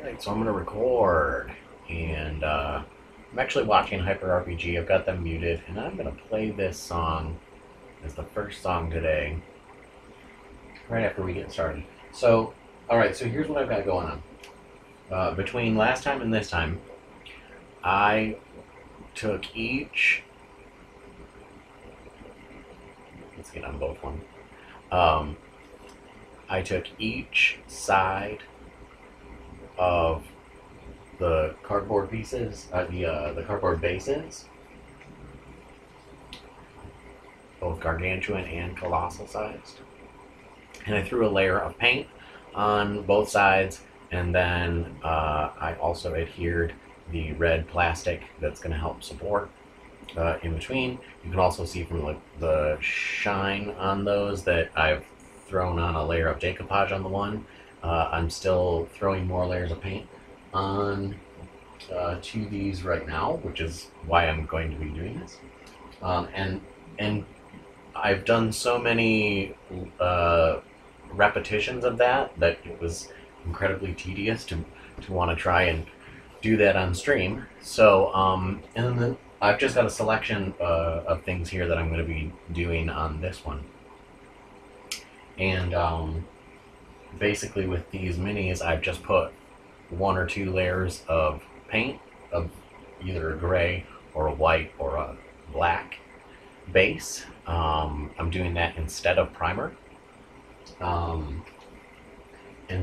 Alright, so I'm gonna record, and I'm actually watching Hyper RPG. I've got them muted, and I'm gonna play this song as the first song today, right after we get started. So, alright, so here's what I've got going on. Between last time and this time, I took each. Let's get on both one. I took each side of the cardboard pieces, the cardboard bases, both gargantuan and colossal sized, and I threw a layer of paint on both sides, and then I also adhered the red plastic that's going to help support in between. You can also see from the shine on those that I've thrown on a layer of decoupage on the one. I'm still throwing more layers of paint on to these right now, which is why I'm going to be doing this. And I've done so many repetitions of that it was incredibly tedious to want to try and do that on stream. So and then I've just got a selection of things here that I'm going to be doing on this one. And basically with these minis, I've just put one or two layers of paint of either a gray or a white or a black base. I'm doing that instead of primer. And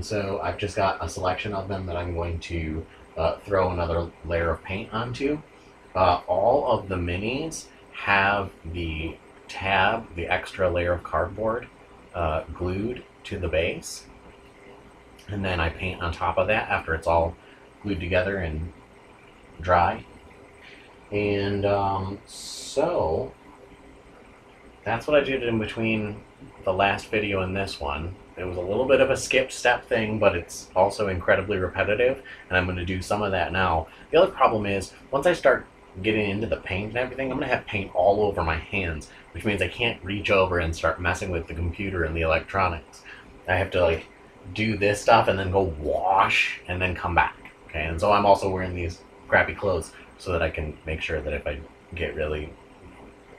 so I've just got a selection of them that I'm going to throw another layer of paint onto. All of the minis have the tab, the extra layer of cardboard glued to the base. And then I paint on top of that after it's all glued together and dry. And so that's what I did in between the last video and this one. It was a little bit of a skip step thing, but it's also incredibly repetitive, and I'm going to do some of that now. The other problem is, once I start getting into the paint and everything, I'm going to have paint all over my hands, which means I can't reach over and start messing with the computer and the electronics. I have to do this stuff and then go wash and then come back. Okay, and so I'm also wearing these crappy clothes so that I can make sure that if I get really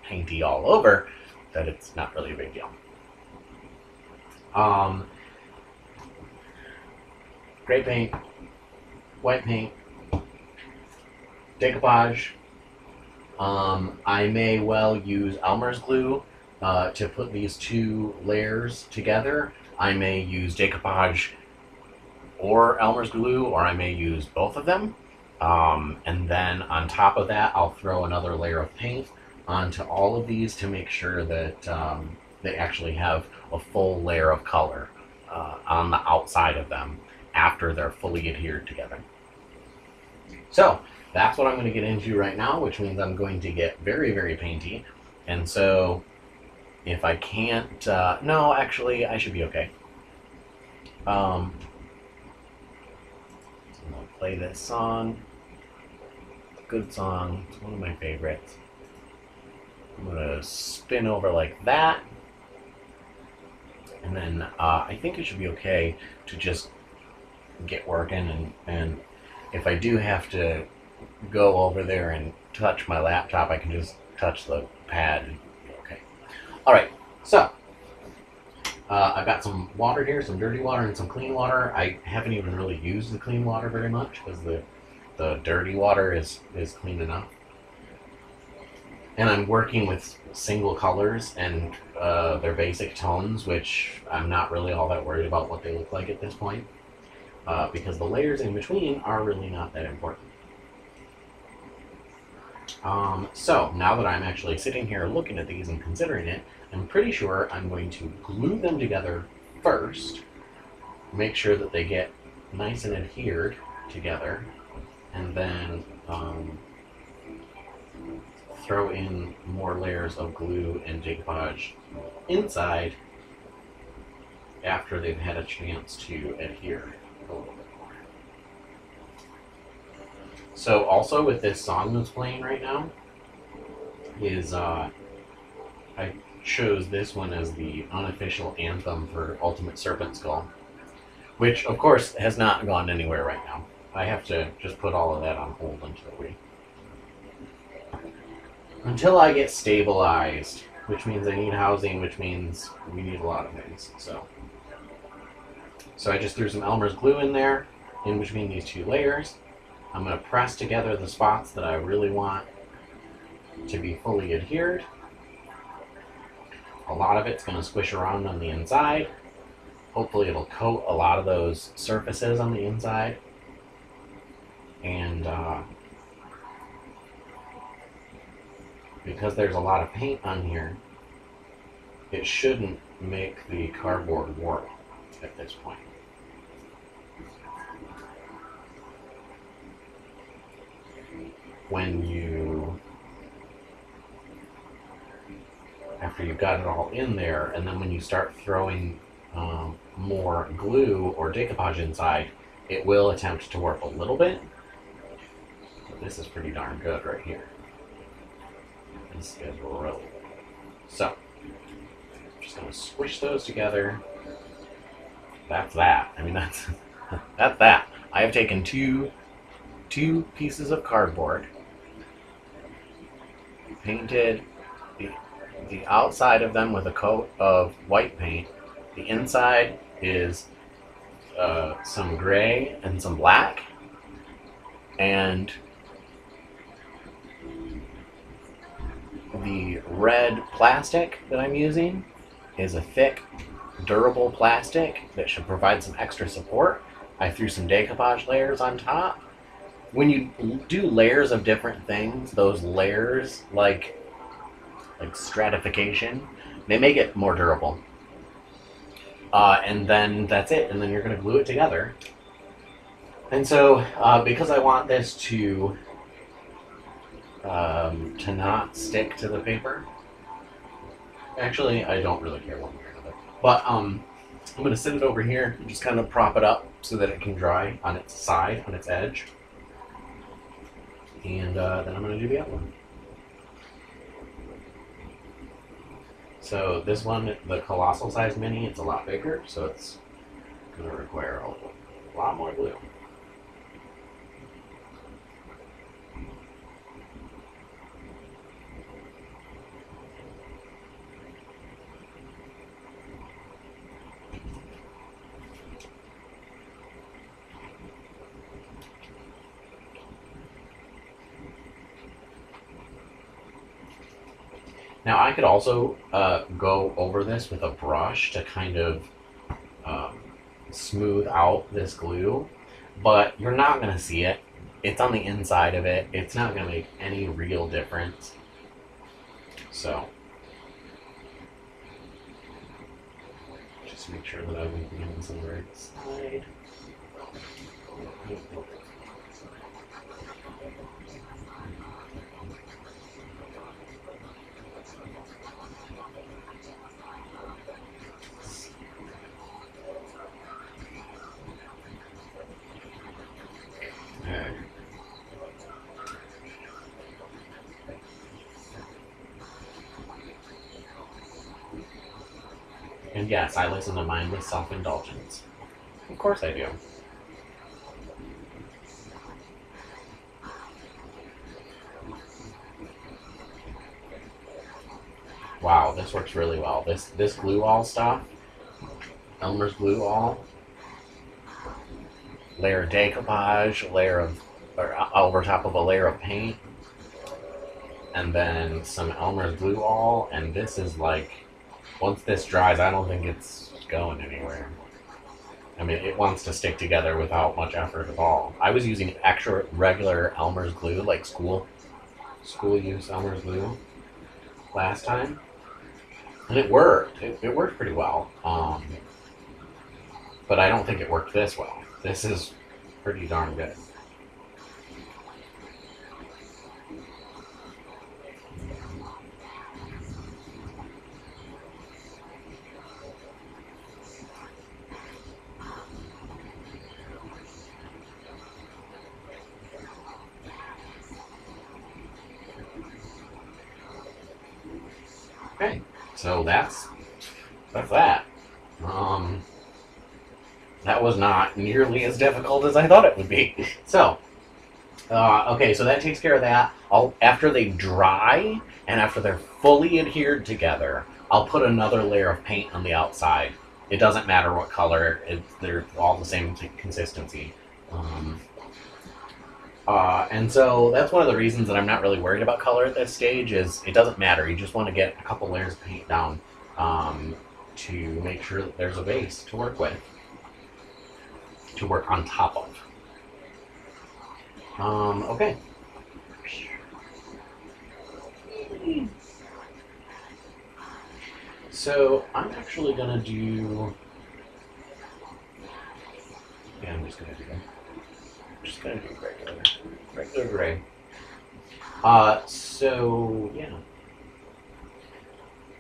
painty all over, that it's not really a big deal. Gray paint, white paint, decoupage. I may well use Elmer's glue to put these two layers together. I may use decoupage or Elmer's glue, or I may use both of them. And then on top of that, I'll throw another layer of paint onto all of these to make sure that they actually have a full layer of color on the outside of them after they're fully adhered together. So that's what I'm going to get into right now, which means I'm going to get very, very painty. And so if I can't, no, actually, I should be okay. So I'm going to play this song. It's a good song. It's one of my favorites. I'm going to spin over like that. And then I think it should be okay to just get working. And if I do have to go over there and touch my laptop, I can just touch the pad and be okay. All right, so I've got some water here, some dirty water and some clean water. I haven't even really used the clean water very much because the dirty water is clean enough. And I'm working with single colors and their basic tones, which I'm not really all that worried about what they look like at this point, because the layers in between are really not that important. So now that I'm actually sitting here looking at these and considering it, I'm pretty sure I'm going to glue them together first, make sure that they get nice and adhered together, and then throw in more layers of glue and decoupage inside after they've had a chance to adhere a little bit more. So also with this song that's playing right now is I chose this one as the unofficial anthem for Ultimate Serpent Skull. which of course has not gone anywhere right now. I have to just put all of that on hold until I get stabilized, which means I need housing, which means we need a lot of things. So I just threw some Elmer's glue in there, in between these two layers. I'm going to press together the spots that I really want to be fully adhered. A lot of it's going to squish around on the inside. Hopefully it'll coat a lot of those surfaces on the inside. And because there's a lot of paint on here, it shouldn't make the cardboard warp at this point. After you've got it all in there, and then when you start throwing more glue or decoupage inside, it will attempt to warp a little bit. But this is pretty darn good right here. This is really good. So, I'm just going to squish those together. That's that. I mean, that's that. I have taken two pieces of cardboard, painted the outside of them with a coat of white paint. The inside is some gray and some black, and the red plastic that I'm using is a thick, durable plastic that should provide some extra support. I threw some decoupage layers on top. When you do layers of different things, those layers, like stratification, they make it more durable. And then that's it, and then you're going to glue it together. And so, because I want this to not stick to the paper, actually, I don't really care one way or another, but I'm going to sit it over here and just kind of prop it up so that it can dry on its side, on its edge. And then I'm going to do the other one. So this one, the colossal size mini, it's a lot bigger, so it's going to require a lot more glue. Now I could also go over this with a brush to kind of smooth out this glue, but you're not going to see it. It's on the inside of it. It's not going to make any real difference. So just make sure that I'm getting this on the right side. And yes, I listen to mindless self-indulgence. Of course I do. Wow, this works really well. This glue all stuff, Elmer's glue all, layer of decoupage, over top of a layer of paint, and then some Elmer's glue all, and this is like, once this dries, I don't think it's going anywhere. I mean, it wants to stick together without much effort at all. I was using extra regular Elmer's glue, like school use Elmer's glue last time, and it worked. It worked pretty well. But I don't think it worked this well. This is pretty darn good. Okay, so that's that. That was not nearly as difficult as I thought it would be. So, okay, so that takes care of that. After they dry and after they're fully adhered together, I'll put another layer of paint on the outside. It doesn't matter what color; they're all the same consistency. And so that's one of the reasons that I'm not really worried about color at this stage. Is it doesn't matter. You just want to get a couple layers of paint down to make sure that there's a base to work with, to work on top of. Okay. So I'm actually gonna do. Yeah, I'm just gonna do regular gray. So yeah.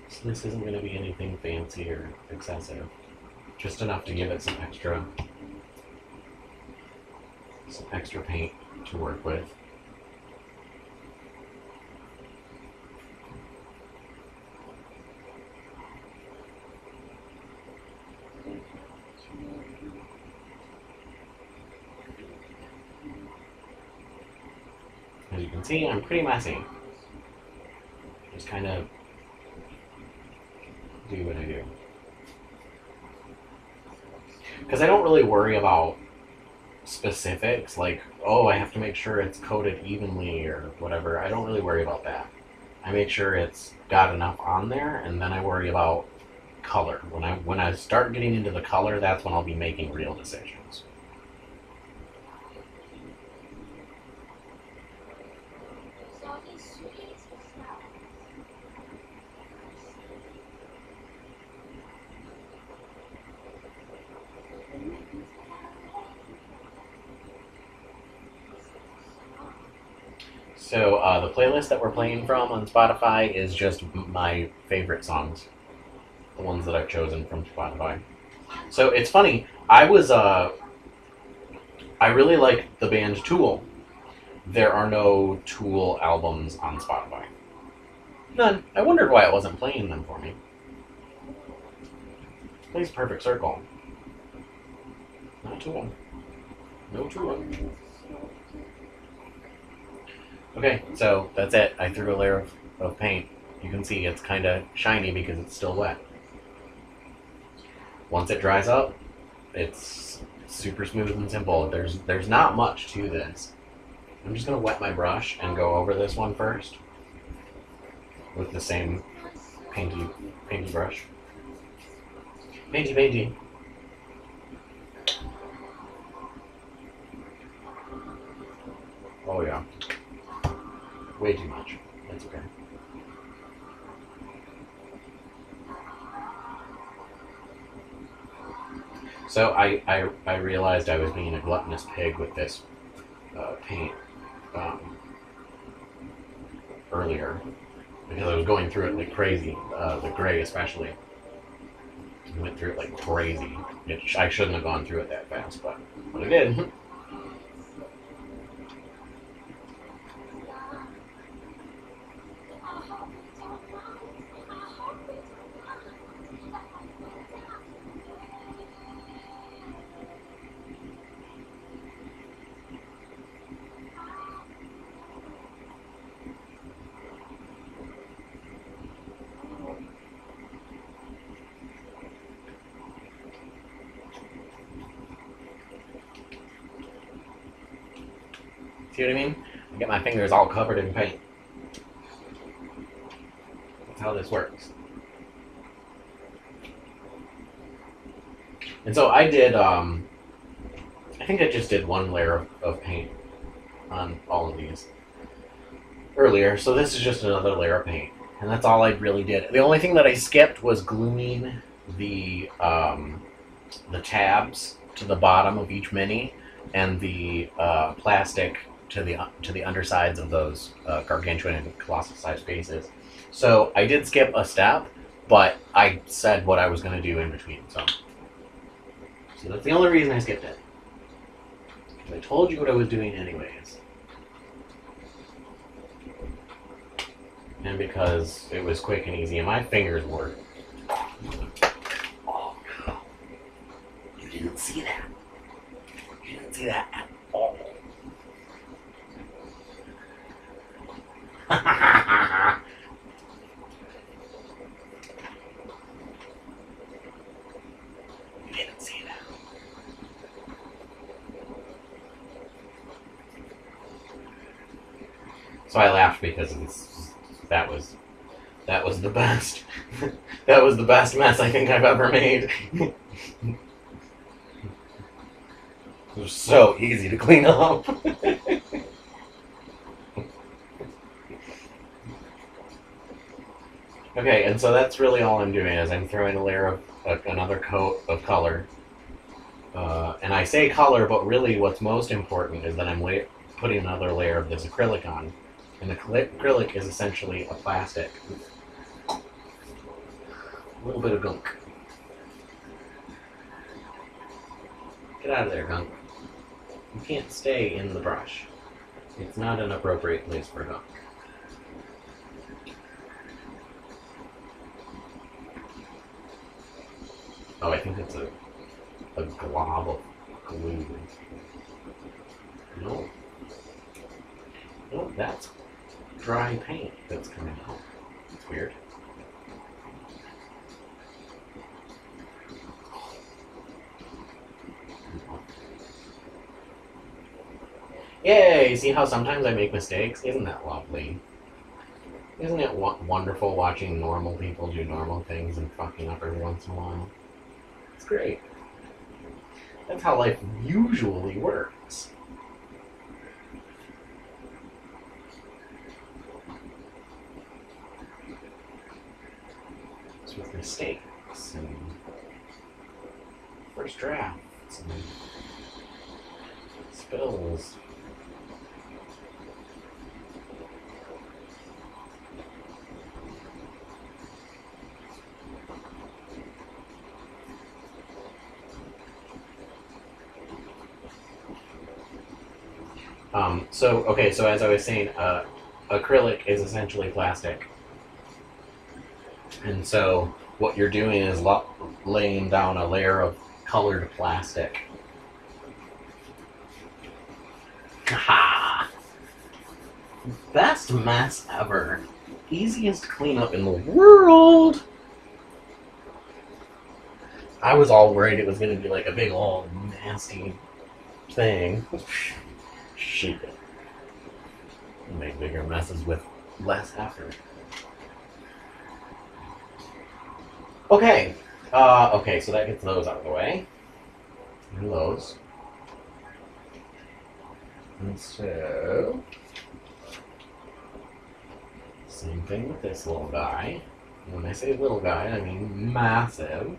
So this isn't gonna be anything fancy or excessive. Just enough to give it some extra paint to work with. As you can see, I'm pretty messy. Just kind of do what I do. Because I don't really worry about specifics, like, oh, I have to make sure it's coated evenly or whatever. I don't really worry about that. I make sure it's got enough on there, and then I worry about color. When I start getting into the color, that's when I'll be making real decisions. So the playlist that we're playing from on Spotify is just my favorite songs, the ones that I've chosen from Spotify. So it's funny. I really like the band Tool. There are no Tool albums on Spotify. None. I wondered why it wasn't playing them for me. It plays Perfect Circle. Not Tool. No Tool. Okay, so that's it. I threw a layer of paint. You can see it's kind of shiny because it's still wet. Once it dries up, it's super smooth and simple. There's not much to this. I'm just going to wet my brush and go over this one first with the same painty brush. Painty. Oh yeah. Way too much. That's okay. So I realized I was being a gluttonous pig with this paint earlier because I was going through it like crazy. The gray especially. I went through it like crazy. I shouldn't have gone through it that fast, but I did. See what I mean? I get my fingers all covered in paint. That's how this works. And so I did, I think I just did one layer of paint on all of these earlier. So this is just another layer of paint. And that's all I really did. The only thing that I skipped was gluing the tabs to the bottom of each mini and the plastic to the undersides of those gargantuan and colossal sized bases. So I did skip a step, but I said what I was going to do in between. So that's the only reason I skipped it. I told you what I was doing anyways. And because it was quick and easy, and my fingers were... Oh, no. You didn't see that. You didn't see that at all. You didn't see that. So I laughed because that was the best. That was the best mess I think I've ever made. It was so easy to clean up. Okay, and so that's really all I'm doing is I'm throwing a layer of another coat of color. And I say color, but really what's most important is that I'm putting another layer of this acrylic on. And the acrylic is essentially a plastic. A little bit of gunk. Get out of there, gunk. You can't stay in the brush. It's not an appropriate place for gunk. Oh, I think it's a glob of glue. No. No, that's dry paint that's coming out. It's weird. Yay! See how sometimes I make mistakes? Isn't that lovely? Isn't it wonderful watching normal people do normal things and fucking up every once in a while? It's great. That's how life usually works. It's with mistakes and first drafts and spills. So as I was saying, acrylic is essentially plastic. And so what you're doing is laying down a layer of colored plastic. Ha! Best mess ever. Easiest cleanup in the world. I was all worried it was going to be like a big old nasty thing. Shit. Make bigger messes with less effort. Okay. Okay, so that gets those out of the way. And those. And so... same thing with this little guy. When I say little guy, I mean massive.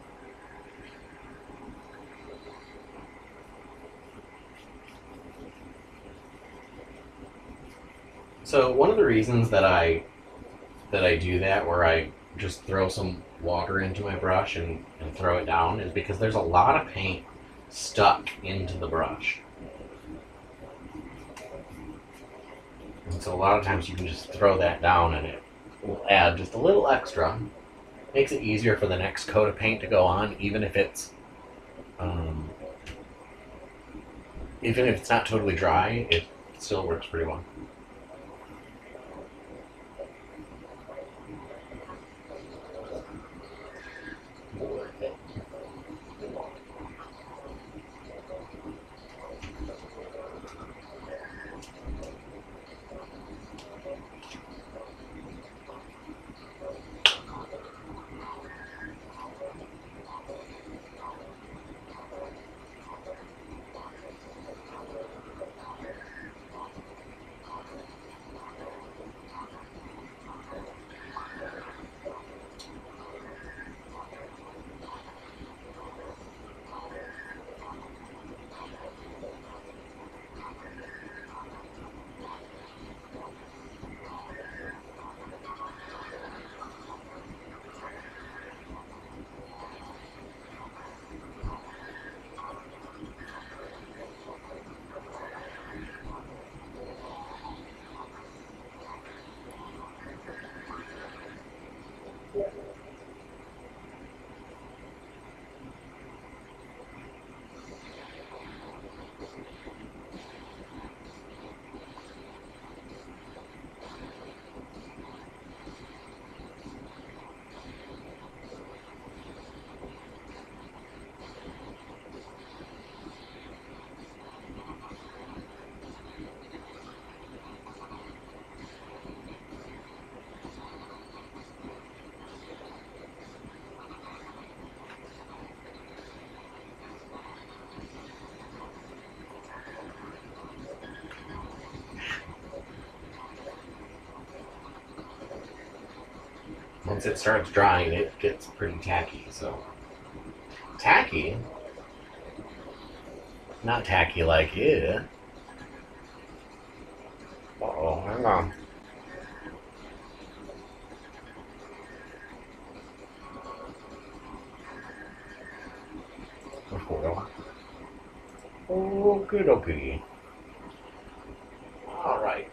So one of the reasons that I do that, where I just throw some water into my brush and throw it down, is because there's a lot of paint stuck into the brush. And so a lot of times you can just throw that down and it will add just a little extra. Makes it easier for the next coat of paint to go on, even if it's not totally dry, it still works pretty well. once it starts drying, it gets pretty tacky. So tacky, not tacky like yeah. Uh-oh, hang on. Okay, okay. All right.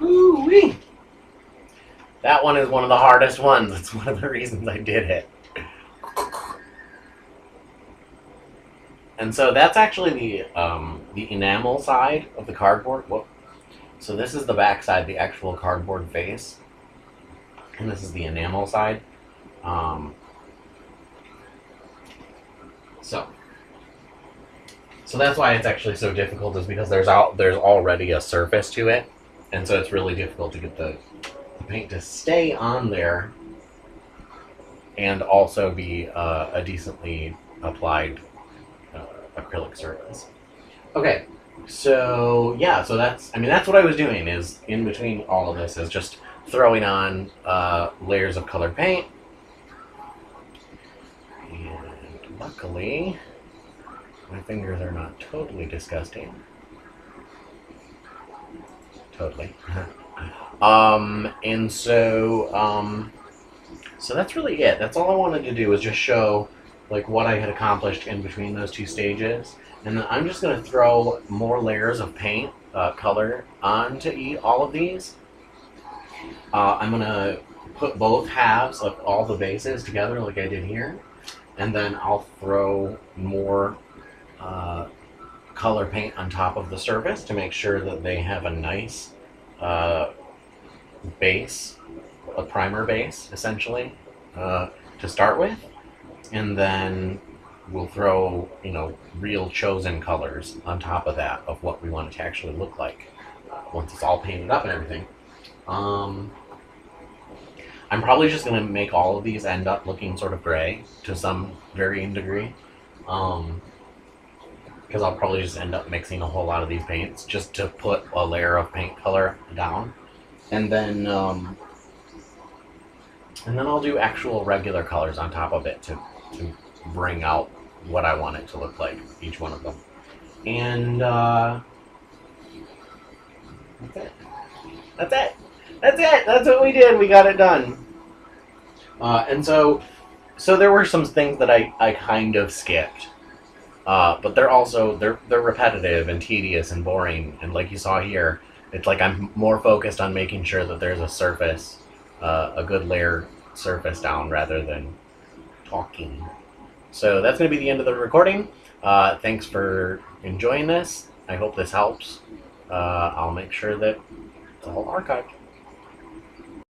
Ooh-wee. That one is one of the hardest ones. That's one of the reasons I did it. And so that's actually the enamel side of the cardboard. Whoop. So this is the back side, the actual cardboard face, and this is the enamel side. Um, so that's why it's actually so difficult, is because there's already a surface to it, and so it's really difficult to get the paint to stay on there and also be a decently applied acrylic surface. Okay, so yeah, so that's what I was doing, is in between all of this is just throwing on layers of colored paint, and luckily my fingers are not totally disgusting. Totally. And so that's really it. That's all I wanted to do, was just show like what I had accomplished in between those two stages. And then I'm just going to throw more layers of paint, color, onto all of these. I'm going to put both halves of all the bases together like I did here. And then I'll throw more color paint on top of the surface to make sure that they have a nice base a primer base, essentially, to start with. And then we'll throw, real chosen colors on top of that of what we want it to actually look like once it's all painted up and everything. I'm probably just going to make all of these end up looking sort of gray to some varying degree. Because I'll probably just end up mixing a whole lot of these paints just to put a layer of paint color down. And then I'll do actual regular colors on top of it to bring out what I want it to look like, each one of them. And that's it. That's it. That's it. That's what we did. We got it done. And so there were some things that I kind of skipped. But they're repetitive and tedious and boring. And like you saw here, it's like I'm more focused on making sure that there's a surface, a good layer surface down rather than talking. So that's going to be the end of the recording. Thanks for enjoying this. I hope this helps. I'll make sure that it's all archived.